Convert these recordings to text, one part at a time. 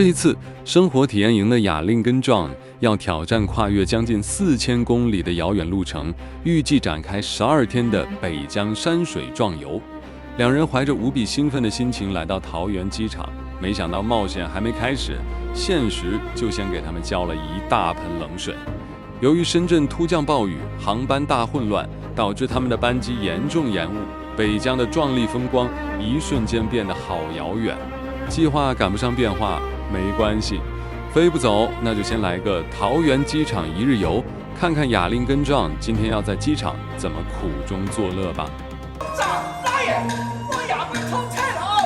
这一次，生活体验营的雅令跟 John 要挑战跨越将近4000公里的遥远路程，预计展开12天的北疆山水壮游。两人怀着无比兴奋的心情来到桃园机场，没想到冒险还没开始，现实就先给他们浇了一大盆冷水。由于深圳突降暴雨，航班大混乱，导致他们的班机严重延误，北疆的壮丽风光一瞬间变得好遥远。计划赶不上变化，没关系，飞不走，那就先来个桃园机场一日游，看看雅令跟 John 今天要在机场怎么苦中作乐吧。大爷，我也被偷菜了哦！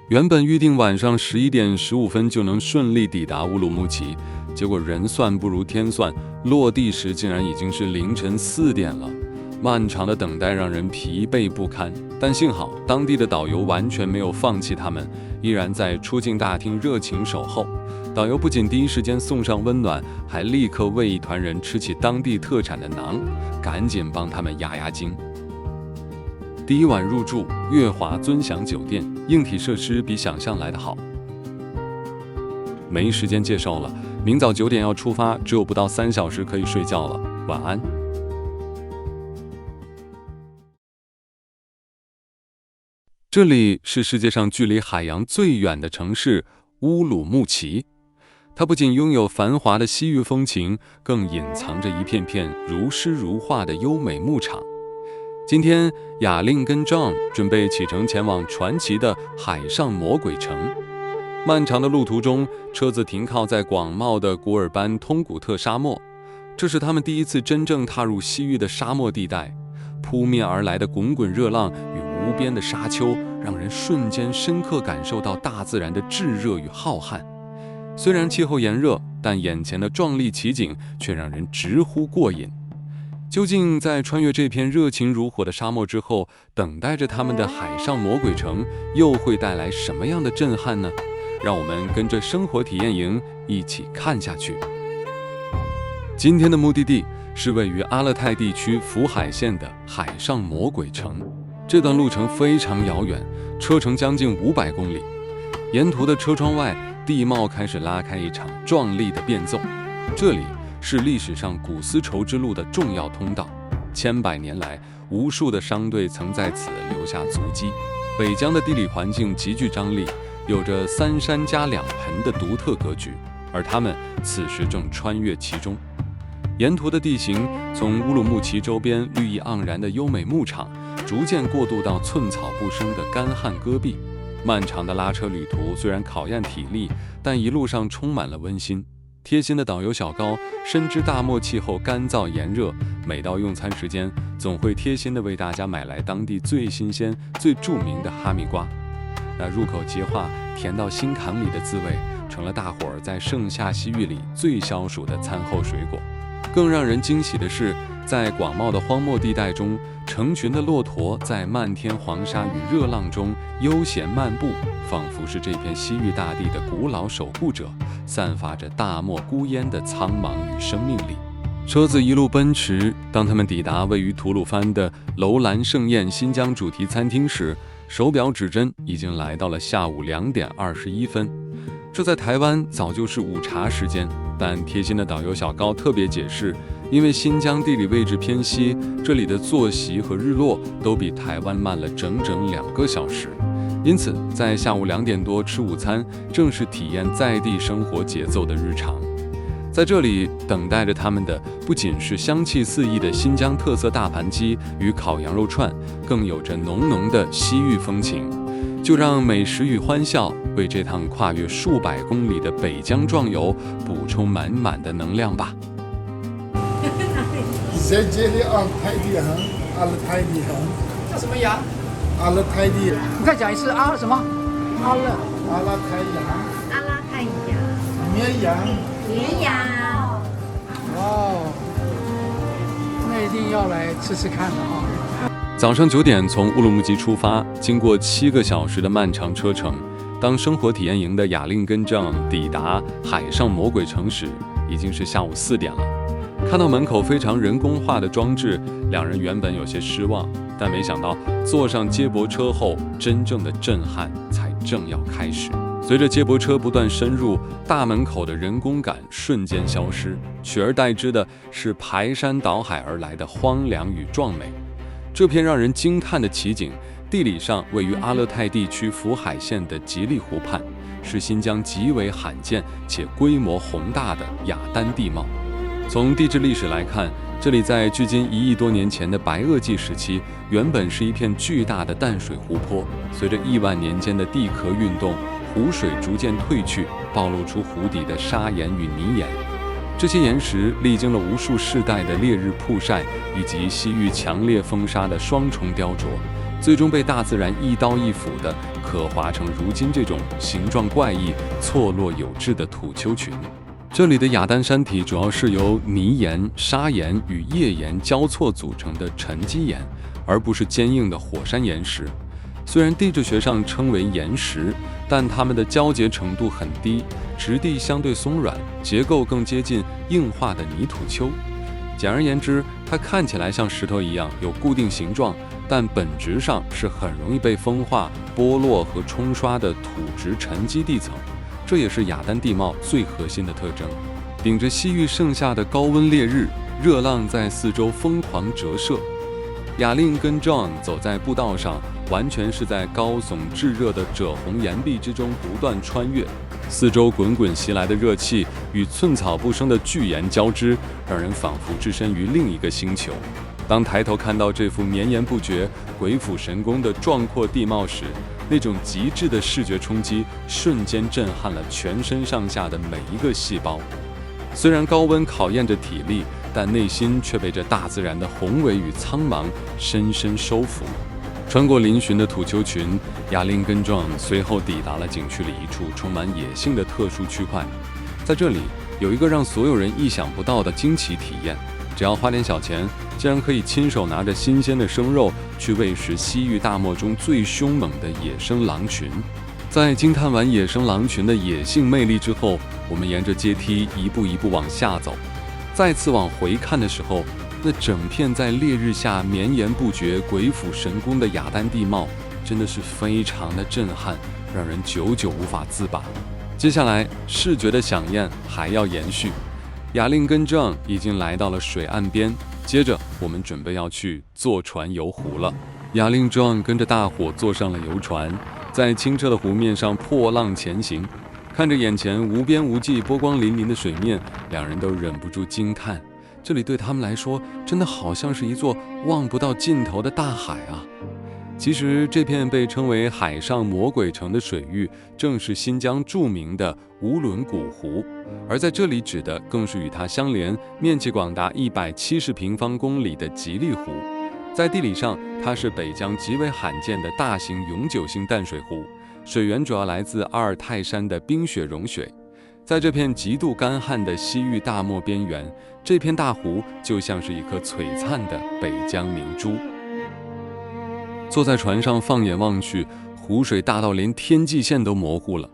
原本预定晚上11点15分就能顺利抵达乌鲁木齐，结果人算不如天算，落地时竟然已经是凌晨4点了。漫长的等待让人疲惫不堪，但幸好当地的导游完全没有放弃他们，依然在出境大厅热情守候。导游不仅第一时间送上温暖，还立刻为一团人吃起当地特产的馕，赶紧帮他们压惊。第一晚入住悦华尊享酒店，硬体设施比想象来得好。没时间介绍了，明早9点要出发，只有不到3小时可以睡觉了，晚安。这里是世界上距离海洋最远的城市乌鲁木齐，它不仅拥有繁华的西域风情，更隐藏着一片片如诗如画的优美牧场。今天，雅令跟 John 准备启程前往传奇的海上魔鬼城。漫长的路途中，车子停靠在广袤的古尔班通古特沙漠，这是他们第一次真正踏入西域的沙漠地带。扑面而来的滚滚热浪与无边的沙丘，让人瞬间深刻感受到大自然的炙热与浩瀚。虽然气候炎热，但眼前的壮丽奇景却让人直呼过瘾。究竟在穿越这片热情如火的沙漠之后，等待着他们的海上魔鬼城又会带来什么样的震撼呢？让我们跟着生活体验营一起看下去。今天的目的地是位于阿勒泰地区福海县的海上魔鬼城。这段路程非常遥远，车程将近500公里。沿途的车窗外，地貌开始拉开一场壮丽的变奏。这里是历史上古丝绸之路的重要通道，千百年来，无数的商队曾在此留下足迹。北疆的地理环境极具张力，有着3山加2盆的独特格局，而他们此时正穿越其中。沿途的地形从乌鲁木齐周边绿意盎然的优美牧场，逐渐过渡到寸草不生的干旱戈壁。漫长的拉车旅途虽然考验体力，但一路上充满了温馨。贴心的导游小高深知大漠气候干燥炎热，每到用餐时间，总会贴心地为大家买来当地最新鲜、最著名的哈密瓜。那入口即化、甜到心坎里的滋味，成了大伙儿在盛夏西域里最消暑的餐后水果。更让人惊喜的是，在广袤的荒漠地带中，成群的骆驼在漫天黄沙与热浪中悠闲漫步，仿佛是这片西域大地的古老守护者，散发着大漠孤烟的苍茫与生命力。车子一路奔驰，当他们抵达位于吐鲁番的楼兰盛宴新疆主题餐厅时，手表指针已经来到了下午2点21分。这在台湾早就是午茶时间，但贴心的导游小高特别解释，因为新疆地理位置偏西，这里的作息和日落都比台湾慢了整整2个小时，因此在下午2点多吃午餐，正是体验在地生活节奏的日常。在这里等待着他们的不仅是香气四溢的新疆特色大盘鸡与烤羊肉串，更有着浓浓的西域风情。就让美食与欢笑为这趟跨越数百公里的北疆壮游补充满满的能量吧。叫什么羊？阿勒泰地，你再讲一次啊什么？阿勒阿拉泰羊，阿拉泰羊、绵羊，绵羊。哇哦，那一定要来吃吃看的啊！早上9点从乌鲁木齐出发，经过7个小时的漫长车程，当生活体验营的雅令根正抵达海上魔鬼城时，已经是下午4点了。看到门口非常人工化的装置，两人原本有些失望，但没想到坐上接驳车后，真正的震撼才正要开始。随着接驳车不断深入，大门口的人工感瞬间消失，取而代之的是排山倒海而来的荒凉与壮美。这片让人惊叹的奇景，地理上位于阿勒泰地区福海县的吉利湖畔，是新疆极为罕见且规模宏大的雅丹地貌。从地质历史来看，这里在距今1亿多年前的白垩纪时期，原本是一片巨大的淡水湖泊。随着亿万年间的地壳运动，湖水逐渐退去，暴露出湖底的砂岩与泥岩。这些岩石历经了无数世代的烈日曝晒以及西域强烈风沙的双重雕琢，最终被大自然一刀一斧地刻划成如今这种形状怪异、错落有致的土丘群。这里的雅丹山体主要是由泥岩、砂岩与页岩交错组成的沉积岩，而不是坚硬的火山岩石。虽然地质学上称为岩石，但它们的交结程度很低，质地相对松软，结构更接近硬化的泥土丘。简而言之，它看起来像石头一样有固定形状，但本质上是很容易被风化、剥落和冲刷的土质沉积地层。这也是雅丹地貌最核心的特征。顶着西域盛夏的高温烈日，热浪在四周疯狂折射。雅令跟 John 走在步道上，完全是在高耸炙热的赭红岩壁之中不断穿越。四周滚滚袭来的热气与寸草不生的巨岩交织，让人仿佛置身于另一个星球。当抬头看到这幅绵延不绝、鬼斧神工的壮阔地貌时，那种极致的视觉冲击瞬间震撼了全身上下的每一个细胞。虽然高温考验着体力，但内心却被这大自然的宏伟与苍茫深深收服。穿过嶙峋的土丘群，雅令跟 John 随后抵达了景区里一处充满野性的特殊区块。在这里，有一个让所有人意想不到的惊奇体验。只要花点小钱，竟然可以亲手拿着新鲜的生肉去喂食西域大漠中最凶猛的野生狼群。在惊叹完野生狼群的野性魅力之后，我们沿着阶梯一步一步往下走。再次往回看的时候，那整片在烈日下绵延不绝、鬼斧神工的雅丹地貌，真的是非常的震撼，让人久久无法自拔。接下来，视觉的飨宴还要延续。雅令跟 John 已经来到了水岸边，接着我们准备要去坐船游湖了。雅令 John 跟着大伙坐上了游船，在清澈的湖面上破浪前行，看着眼前无边无际、波光粼粼的水面，两人都忍不住惊叹，这里对他们来说真的好像是一座望不到尽头的大海啊！其实这片被称为海上魔鬼城的水域，正是新疆著名的乌伦古湖，而在这里指的更是与它相连、面积广达170平方公里的吉利湖。在地理上，它是北疆极为罕见的大型永久性淡水湖，水源主要来自阿尔泰山的冰雪融水。在这片极度干旱的西域大漠边缘，这片大湖就像是一颗璀璨的北疆明珠。坐在船上放眼望去，湖水大到连天际线都模糊了，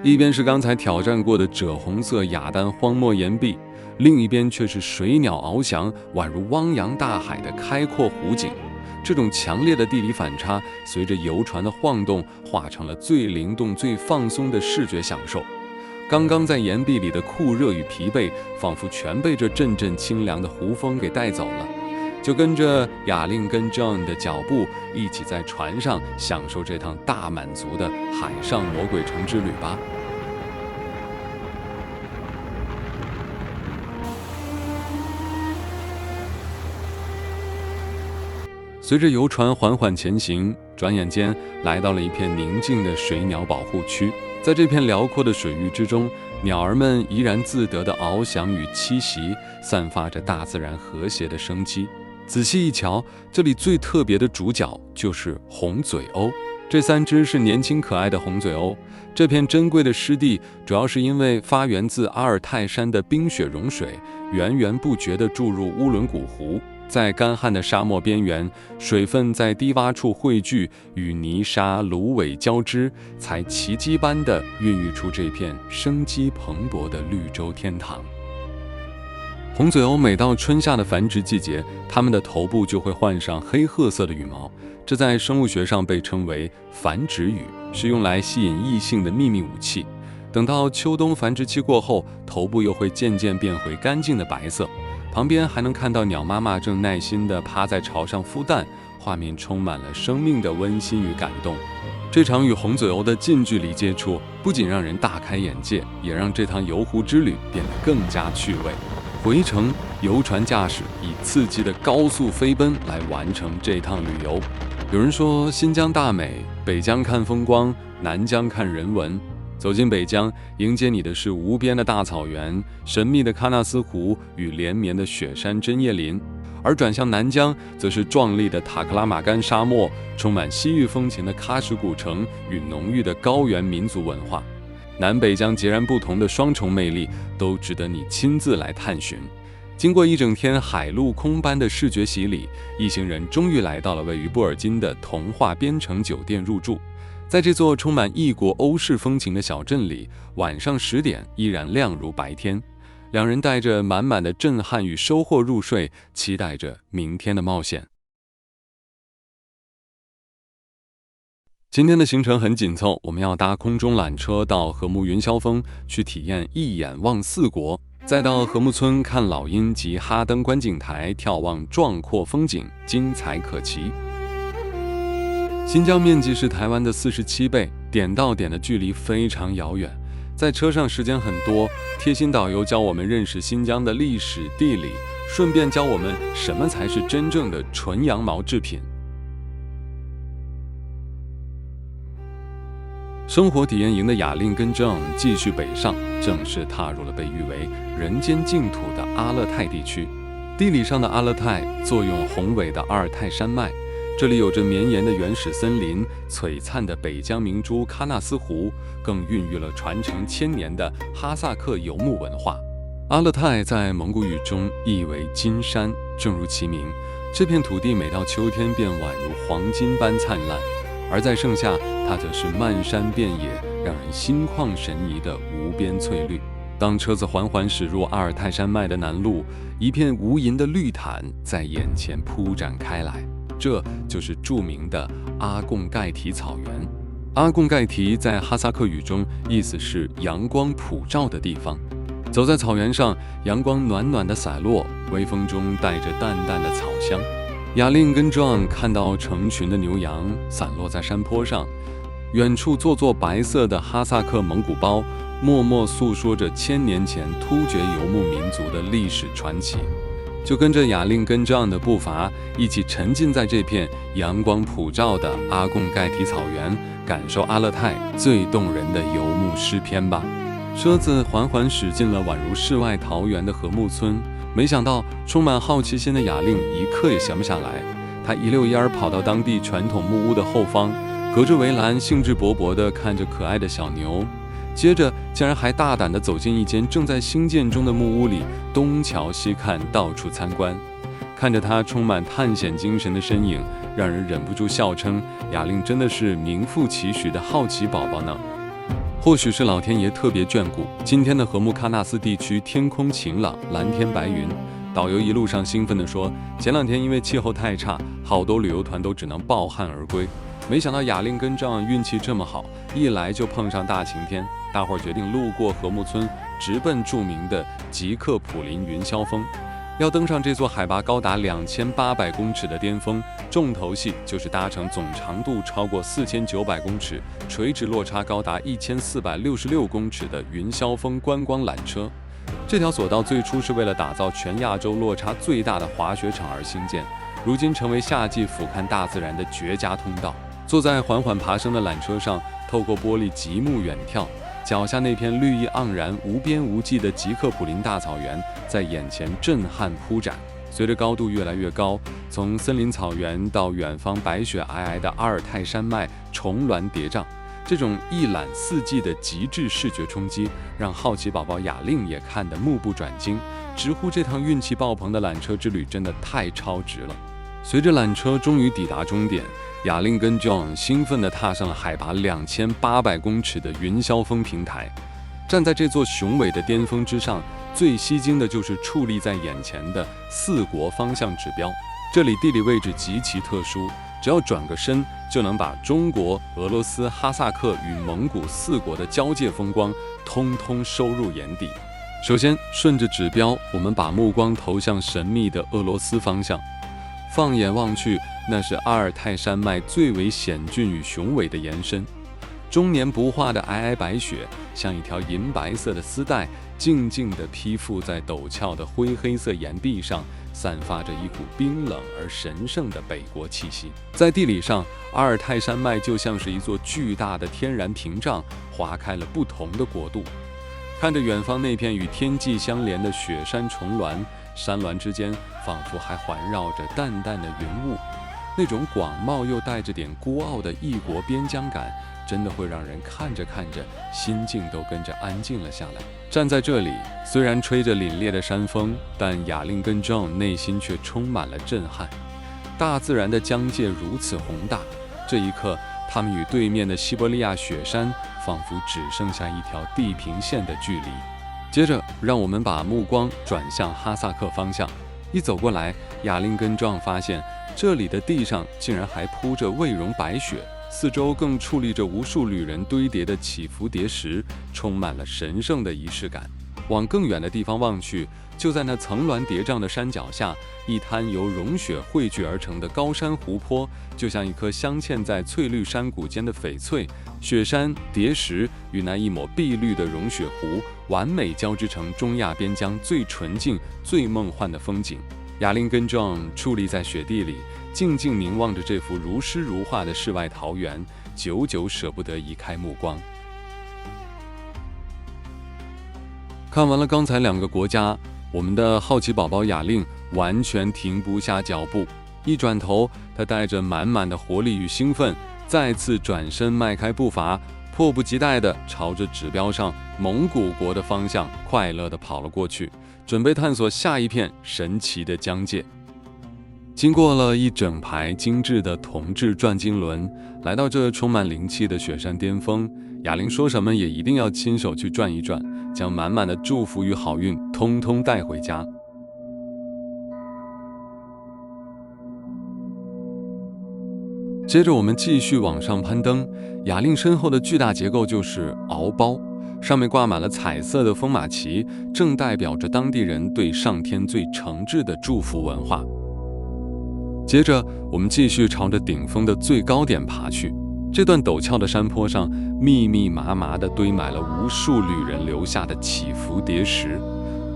一边是刚才挑战过的赭红色雅丹荒漠岩壁，另一边却是水鸟翱翔，宛如汪洋大海的开阔湖景。这种强烈的地理反差，随着游船的晃动，化成了最灵动、最放松的视觉享受。刚刚在岩壁里的酷热与疲惫，仿佛全被这阵阵清凉的湖风给带走了。就跟着雅令跟 John 的脚步，一起在船上享受这趟大满足的海上魔鬼城之旅吧。随着游船缓缓前行，转眼间来到了一片宁静的水鸟保护区。在这片辽阔的水域之中，鸟儿们怡然自得的翱翔与栖息，散发着大自然和谐的生机。仔细一瞧，这里最特别的主角就是红嘴鸥。这3只是年轻可爱的红嘴鸥。这片珍贵的湿地，主要是因为发源自阿尔泰山的冰雪融水，源源不绝地注入乌伦古湖。在干旱的沙漠边缘，水分在低洼处汇聚，与泥沙、芦苇交织，才奇迹般地孕育出这片生机蓬勃的绿洲天堂。红嘴鸥每到春夏的繁殖季节，它们的头部就会换上黑褐色的羽毛，这在生物学上被称为繁殖羽，是用来吸引异性的秘密武器。等到秋冬繁殖期过后，头部又会渐渐变回干净的白色，旁边还能看到鸟妈妈正耐心地趴在巢上孵蛋，画面充满了生命的温馨与感动。这场与红嘴鸥的近距离接触，不仅让人大开眼界，也让这趟游湖之旅变得更加趣味。回程，游船驾驶以刺激的高速飞奔来完成这趟旅游。有人说，新疆大美，北疆看风光，南疆看人文。走进北疆，迎接你的是无边的大草原、神秘的喀纳斯湖与连绵的雪山针叶林；而转向南疆，则是壮丽的塔克拉玛干沙漠、充满西域风情的喀什古城与浓郁的高原民族文化。南北疆截然不同的双重魅力，都值得你亲自来探寻。经过一整天海陆空般的视觉洗礼，一行人终于来到了位于布尔津的童话边城酒店入住。在这座充满异国欧式风情的小镇里，晚上10点依然亮如白天。两人带着满满的震撼与收获入睡，期待着明天的冒险。今天的行程很紧凑，我们要搭空中缆车到禾木云霄峰去体验一眼望4国，再到禾木村看老鹰及哈登观景台眺望壮阔风景，精彩可期。新疆面积是台湾的47倍，点到点的距离非常遥远，在车上时间很多，贴心导游教我们认识新疆的历史地理，顺便教我们什么才是真正的纯羊毛制品。生活体验营的雅令跟 John 继续北上，正式踏入了被誉为人间净土的阿勒泰地区。地理上的阿勒泰坐拥宏伟的阿尔泰山脉，这里有着绵延的原始森林、璀璨的北疆明珠喀纳斯湖，更孕育了传承1000年的哈萨克游牧文化。阿勒泰在蒙古语中意为金山，正如其名，这片土地每到秋天便宛如黄金般灿烂，而在盛夏，它则是漫山遍野，让人心旷神怡的无边翠绿。当车子缓缓驶入阿尔泰山脉的南麓，一片无垠的绿毯在眼前铺展开来，这就是著名的阿贡盖提草原。阿贡盖提在哈萨克语中意思是阳光普照的地方。走在草原上，阳光暖暖的洒落，微风中带着淡淡的草香。雅令跟 John 看到成群的牛羊散落在山坡上，远处座座白色的哈萨克蒙古包默默诉说着1000年前突厥游牧民族的历史传奇。就跟着雅令跟 John 的步伐，一起沉浸在这片阳光普照的阿贡盖提草原，感受阿勒泰最动人的游牧诗篇吧。车子缓缓驶进了宛如世外桃源的禾木村，没想到充满好奇心的雅令一刻也闲不下来，他一溜烟跑到当地传统木屋的后方，隔着围栏兴致勃勃地看着可爱的小牛，接着竟然还大胆地走进一间正在兴建中的木屋里，东瞧西看，到处参观。看着他充满探险精神的身影，让人忍不住笑称雅令真的是名副其实的好奇宝宝呢。或许是老天爷特别眷顾，今天的禾木喀纳斯地区天空晴朗，蓝天白云。导游一路上兴奋地说，前2天因为气候太差，好多旅游团都只能抱憾而归。没想到雅令跟 John 运气这么好，一来就碰上大晴天，大伙儿决定路过禾木村，直奔著名的吉克普林云霄峰。要登上这座海拔高达2800公尺的巅峰，重头戏就是搭乘总长度超过4900公尺、垂直落差高达1466公尺的云霄峰观光缆车。这条索道最初是为了打造全亚洲落差最大的滑雪场而兴建，如今成为夏季俯瞰大自然的绝佳通道。坐在缓缓爬升的缆车上，透过玻璃极目远眺，脚下那片绿意盎然、无边无际的吉克普林大草原在眼前震撼铺展。随着高度越来越高，从森林草原到远方白雪皑皑的阿尔泰山脉重峦叠嶂，这种一览四季的极致视觉冲击，让好奇宝宝雅令也看得目不转睛，直呼这趟运气爆棚的缆车之旅真的太超值了。随着缆车终于抵达终点，雅令跟 John 兴奋地踏上了海拔2800公尺的云霄峰平台。站在这座雄伟的巅峰之上，最吸睛的就是矗立在眼前的4国方向指标。这里地理位置极其特殊，只要转个身就能把中国、俄罗斯、哈萨克与蒙古4国的交界风光通通收入眼底。首先，顺着指标，我们把目光投向神秘的俄罗斯方向。放眼望去，那是阿尔泰山脉最为险峻与雄伟的延伸。终年不化的皑皑白雪，像一条银白色的丝带，静静地披覆在陡峭的灰黑色岩壁上，散发着一股冰冷而神圣的北国气息。在地理上，阿尔泰山脉就像是一座巨大的天然屏障，划开了不同的国度。看着远方那片与天际相连的雪山重峦，山峦之间仿佛还环绕着淡淡的云雾，那种广袤又带着点孤傲的异国边疆感，真的会让人看着看着心境都跟着安静了下来。站在这里，虽然吹着凛冽的山风，但雅令跟 John 内心却充满了震撼。大自然的疆界如此宏大，这一刻他们与对面的西伯利亚雪山仿佛只剩下一条地平线的距离。接着让我们把目光转向哈萨克方向，一走过来，雅令跟 John 发现这里的地上竟然还铺着蔚绒白雪，四周更矗立着无数旅人堆叠的起伏叠石，充满了神圣的仪式感。往更远的地方望去，就在那层峦叠嶂的山脚下，一滩由融雪汇聚而成的高山湖泊，就像一颗镶嵌在翠绿山谷间的翡翠。雪山、叠石与那一抹碧绿的融雪湖，完美交织成中亚边疆最纯净、最梦幻的风景。雅令跟 John 矗立在雪地里，静静凝望着这幅如诗如画的世外桃源，久久舍不得移开目光。看完了刚才2个国家，我们的好奇宝宝雅令完全停不下脚步。一转头，他带着满满的活力与兴奋，再次转身迈开步伐，迫不及待地朝着指标上蒙古国的方向快乐地跑了过去，准备探索下一片神奇的疆界。经过了一整排精致的铜制转经轮，来到这充满灵气的雪山巅峰，雅令说什么也一定要亲手去转一转，将满满的祝福与好运通通带回家。接着我们继续往上攀登，雅令身后的巨大结构就是敖包，上面挂满了彩色的风马旗，正代表着当地人对上天最诚挚的祝福文化。接着我们继续朝着顶峰的最高点爬去，这段陡峭的山坡上密密麻麻地堆满了无数旅人留下的起伏叠石，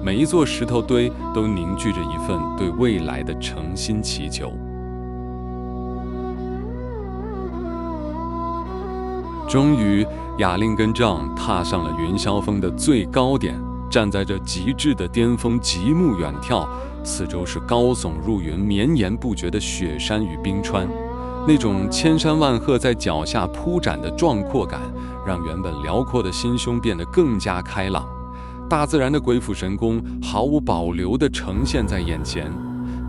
每一座石头堆都凝聚着一份对未来的诚心祈求。终于，雅令跟 John 踏上了云霄峰的最高点，站在这极致的巅峰，极目远眺，四周是高耸入云、绵延不绝的雪山与冰川，那种千山万壑在脚下铺展的壮阔感，让原本辽阔的心胸变得更加开朗。大自然的鬼斧神工毫无保留地呈现在眼前，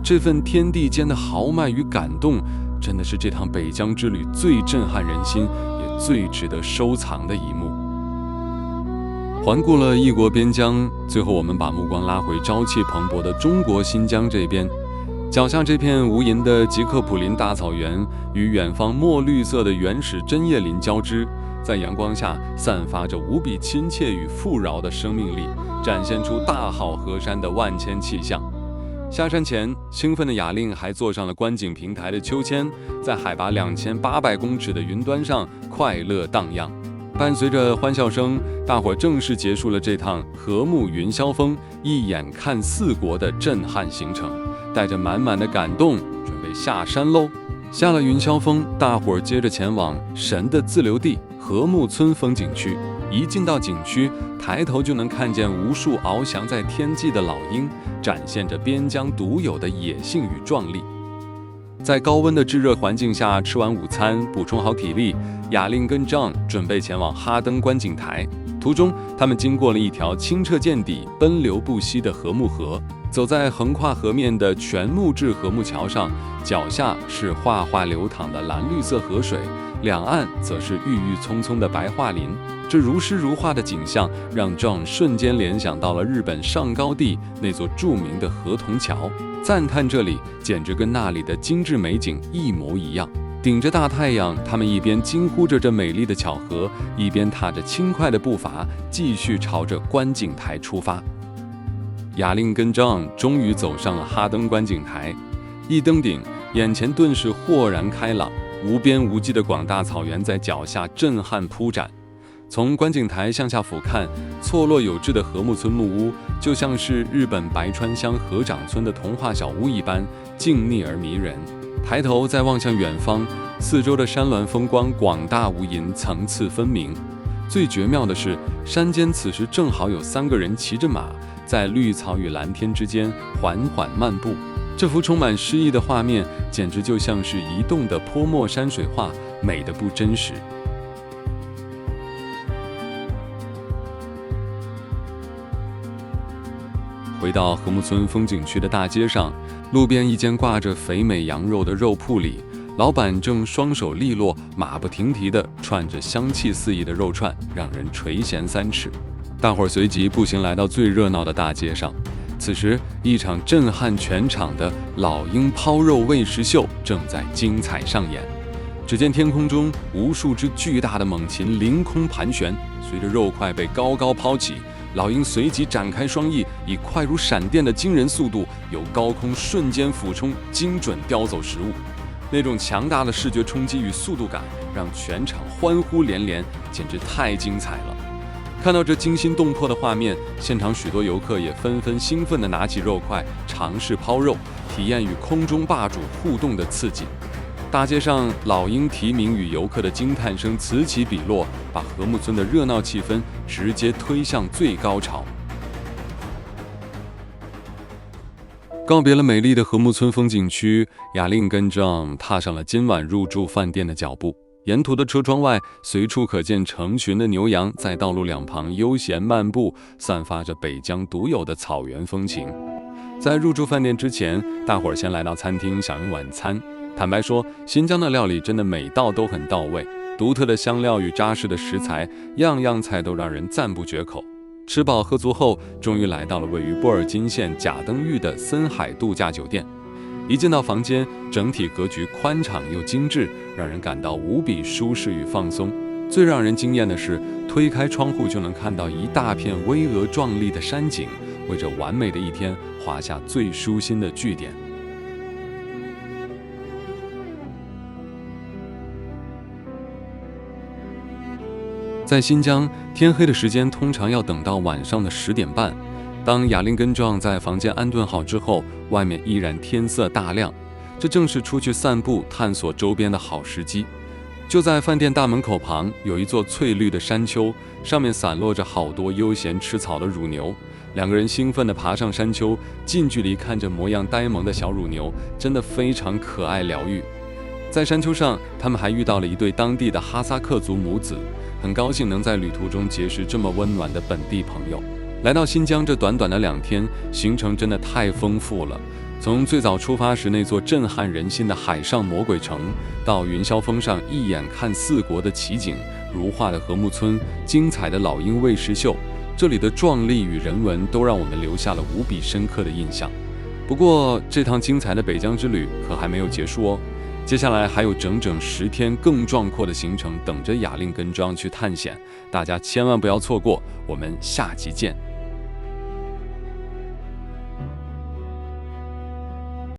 这份天地间的豪迈与感动，真的是这趟北疆之旅最震撼人心，也最值得收藏的一幕。环顾了异国边疆，最后我们把目光拉回朝气蓬勃的中国新疆这边。脚下这片无垠的吉克普林大草原与远方墨绿色的原始针叶林交织，在阳光下散发着无比亲切与富饶的生命力，展现出大好河山的万千气象。下山前，兴奋的雅令还坐上了观景平台的秋千，在海拔2800公尺的云端上快乐荡漾。伴随着欢笑声，大伙正式结束了这趟禾木云霄峰一眼看4国的震撼行程，带着满满的感动，准备下山喽。下了云霄峰，大伙接着前往神的自留地禾木村风景区，一进到景区，抬头就能看见无数翱翔在天际的老鹰，展现着边疆独有的野性与壮丽。在高温的炙热环境下吃完午餐，补充好体力，雅令跟 John 准备前往哈登观景台。途中，他们经过了一条清澈见底、奔流不息的禾木河。走在横跨河面的全木质禾木桥上，脚下是哗哗流淌的蓝绿色河水，两岸则是郁郁葱葱的白桦林。这如诗如画的景象，让 John 瞬间联想到了日本上高地那座著名的河童桥，赞叹这里简直跟那里的精致美景一模一样。顶着大太阳，他们一边惊呼着这美丽的巧合，一边踏着轻快的步伐，继续朝着观景台出发。雅令跟 John 终于走上了哈登观景台，一登顶，眼前顿时豁然开朗，无边无际的广大草原在脚下震撼铺展。从观景台向下俯瞰，错落有致的禾木村木屋，就像是日本白川乡河长村的童话小屋一般，静谧而迷人。抬头再望向远方，四周的山峦风光广大无垠，层次分明。最绝妙的是，山间此时正好有3个人骑着马，在绿草与蓝天之间缓缓漫步。这幅充满诗意的画面，简直就像是移动的泼墨山水画，美得不真实。回到禾木村风景区的大街上，路边一间挂着肥美羊肉的肉铺里，老板正双手利落、马不停蹄地串着香气四溢的肉串，让人垂涎3尺。大伙儿随即步行来到最热闹的大街上。此时，一场震撼全场的老鹰抛肉喂食秀正在精彩上演。只见天空中无数只巨大的猛禽凌空盘旋，随着肉块被高高抛起，老鹰随即展开双翼，以快如闪电的惊人速度由高空瞬间俯冲，精准叼走食物。那种强大的视觉冲击与速度感，让全场欢呼连连，简直太精彩了。看到这惊心动魄的画面，现场许多游客也纷纷兴奋地拿起肉块，尝试抛肉，体验与空中霸主互动的刺激。大街上老鹰啼鸣与游客的惊叹声此起彼落，把禾木村的热闹气氛直接推向最高潮。告别了美丽的禾木村风景区，雅令跟 John 踏上了今晚入住饭店的脚步。沿途的车窗外，随处可见成群的牛羊在道路两旁悠闲漫步，散发着北疆独有的草原风情。在入住饭店之前，大伙儿先来到餐厅享用晚餐。坦白说，新疆的料理真的每道都很到位，独特的香料与扎实的食材，样样菜都让人赞不绝口。吃饱喝足后，终于来到了位于波尔津县甲登峪的森海度假酒店。一进到房间，整体格局宽敞又精致，让人感到无比舒适与放松。最让人惊艳的是，推开窗户就能看到一大片巍峨壮丽的山景，为这完美的一天画下最舒心的句点。在新疆，天黑的时间通常要等到晚上的10点半。当雅令跟 John 在房间安顿好之后，外面依然天色大亮，这正是出去散步探索周边的好时机。就在饭店大门口旁，有一座翠绿的山丘，上面散落着好多悠闲吃草的乳牛。2个人兴奋地爬上山丘，近距离看着模样呆萌的小乳牛，真的非常可爱疗愈。在山丘上，他们还遇到了一对当地的哈萨克族母子，很高兴能在旅途中结识这么温暖的本地朋友。来到新疆这短短的2天，行程真的太丰富了。从最早出发时那座震撼人心的海上魔鬼城，到云霄峰上一眼看4国的奇景，如画的禾木村，精彩的老鹰喂食秀，这里的壮丽与人文都让我们留下了无比深刻的印象。不过，这趟精彩的北疆之旅可还没有结束哦。接下来还有整整10天更壮阔的行程等着雅令跟 John 去探险，大家千万不要错过。我们下集见。